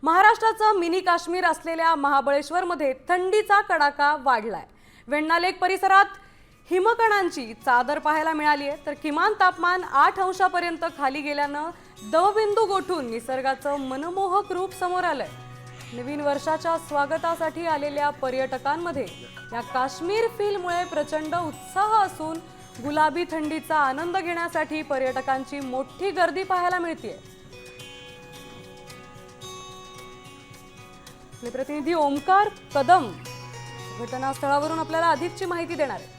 महाराष्ट्राचं मिनी काश्मीर असलेल्या महाबळेश्वरमध्ये थंडीचा कडाका वाढलाय। वेण्णालेक परिसरात हिमकणांची चादर पाहायला मिळाली आहे, तर किमान तापमान 8 अंशापर्यंत खाली गेल्यानं दवबिंदू गोठून निसर्गाचं मनमोहक रूप समोर आलंय। नवीन वर्षाच्या स्वागतासाठी आलेल्या पर्यटकांमध्ये या काश्मीर फीलमुळे प्रचंड उत्साह असून गुलाबी थंडीचा आनंद घेण्यासाठी पर्यटकांची मोठी गर्दी पाहायला मिळते। आपले प्रतिनिधी ओमकार कदम घटनास्थळावरून आपल्याला अधिकची माहिती देणार आहेत।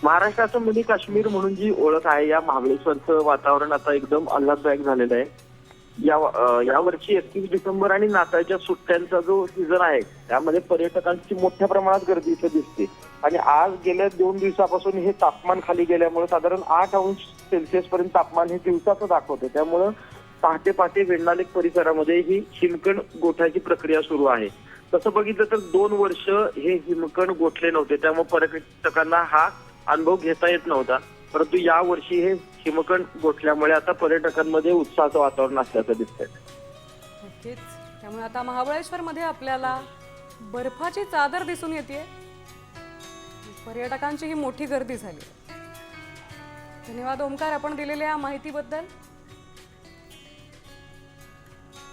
महाराष्ट्राचं मिनी काश्मीर म्हणून जी ओळख आहे, या महाबळेश्वरचं वातावरण आता एकदम आल्हाददायक झालेलं आहे। या वर्षी 31 डिसेंबर आणि नाताळच्या सुट्ट्यांचा जो सीझन आहे, त्यामध्ये पर्यटकांची मोठ्या प्रमाणात गर्दी इथे दिसते। आणि आज गेल्या 2 दिवसापासून हे तापमान खाली गेल्यामुळे साधारण 8 अंश सेल्सिअस पर्यंत तापमान हे दिवसाचं दाखवते। त्यामुळे पहाटे पहाटे वेण्णालेक परिसरामध्ये ही हिमकण गोठायची प्रक्रिया सुरू आहे। तसं बघितलं तर 2 वर्ष हे हिमकण गोठले नव्हते, त्यामुळे पर्यटकांना हा अनुभव घेता येत नव्हता। परंतु या वर्षी हे हिमकण गोठल्यामुळे आता पर्यटकांमध्ये उत्साहाचं वातावरण असल्याचं दिसतंय। नक्कीच, त्यामुळे आता महाबळेश्वरमध्ये आपल्याला बर्फाची चादर दिसून येते। पर्यटकांची ही मोठी गर्दी झाली। धन्यवाद ओमकार, आपण दिलेल्या माहितीबद्दल।